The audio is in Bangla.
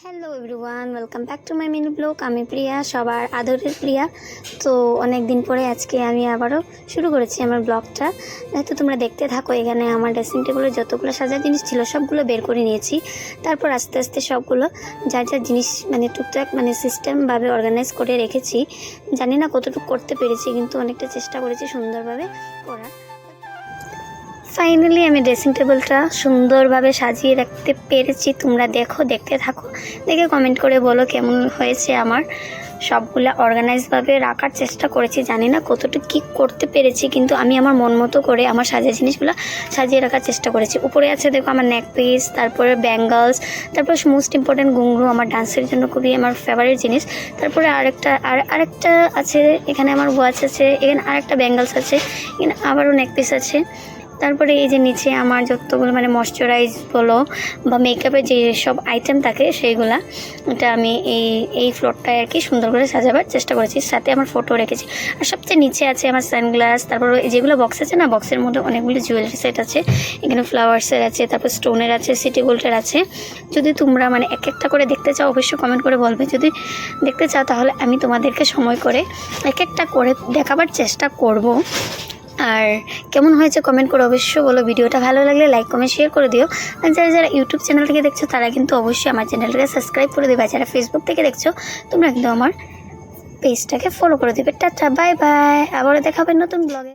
Hello everyone, welcome back to my mini blog. আমি প্রিয়া, সবার আদরের প্রিয়া। তো অনেক দিন পরে আজকে আমি আবারও শুরু করেছি আমার ব্লগটা। তো তোমরা দেখতে থাকো। এখানে আমার ড্রেসিং টেবিলে যতগুলো সাজার জিনিস ছিল সবগুলো বের করে নিয়েছি। তারপর আস্তে আস্তে সবগুলো যার যার জিনিস টুকটাক সিস্টেমভাবে অর্গানাইজ করে রেখেছি। জানি না কতটুকু করতে পেরেছি, কিন্তু অনেকটা চেষ্টা করেছি সুন্দরভাবে করার। ফাইনালি আমি ড্রেসিং টেবিলটা সুন্দরভাবে সাজিয়ে রাখতে পেরেছি। তোমরা দেখতে থাকো, দেখে কমেন্ট করে বলো কেমন হয়েছে। আমার সবগুলো অর্গানাইজভাবে রাখার চেষ্টা করেছি, জানি না কতটুকু কী করতে পেরেছি, কিন্তু আমি আমার মন মতো করে আমার সাজিয়ে জিনিসগুলো সাজিয়ে রাখার চেষ্টা করেছি। উপরে আছে দেখো আমার নেক পিস, তারপরে ব্যাঙ্গলস, তারপর মোস্ট ইম্পর্টেন্ট ঘুঙরু, আমার ডান্সের জন্য খুবই আমার ফেভারিট জিনিস। তারপরে আরেকটা আছে, এখানে আমার ওয়াচ আছে, এখানে আরেকটা ব্যাঙ্গলস আছে, এখানে আবারও নেক পিস আছে। তারপরে এই যে নিচে আমার যতগুলো ময়শ্চারাইজ বলো বা মেকআপের যে সব আইটেম থাকে সেইগুলা, এটা আমি এই ফ্লোরটায় আর কি সুন্দর করে সাজাবার চেষ্টা করেছি। সাথে আমার ফটো রেখেছি। আর সবচেয়ে নিচে আছে আমার সানগ্লাস, তারপর যেগুলো বক্স আছে না, বক্সের মধ্যে অনেকগুলো জুয়েলারি সেট আছে। এখানে ফ্লাওয়ার্সের আছে, তারপর স্টোনের আছে, সিটি গোল্ডের আছে। যদি তোমরা এক একটা করে দেখতে চাও অবশ্যই কমেন্ট করে বলবে। যদি দেখতে চাও তাহলে আমি তোমাদেরকে সময় করে এক একটা করে দেখাবার চেষ্টা করব। আর কেমন হয়েছে কমেন্ট করে অবশ্যই বলো। ভিডিওটা ভালো লাগলে লাইক কমেন্ট শেয়ার করে দিও। আর যারা ইউটিউব চ্যানেল থেকে দেখছো তারা কিন্তু অবশ্যই আমার চ্যানেলটাকে সাবস্ক্রাইব করে দেবে। আর যারা ফেসবুক থেকে দেখছো তোমরা কিন্তু আমার পেজটাকে ফলো করে দেবে। টাটা, বাই বাই, আবারও দেখা হবে নতুন ব্লগে।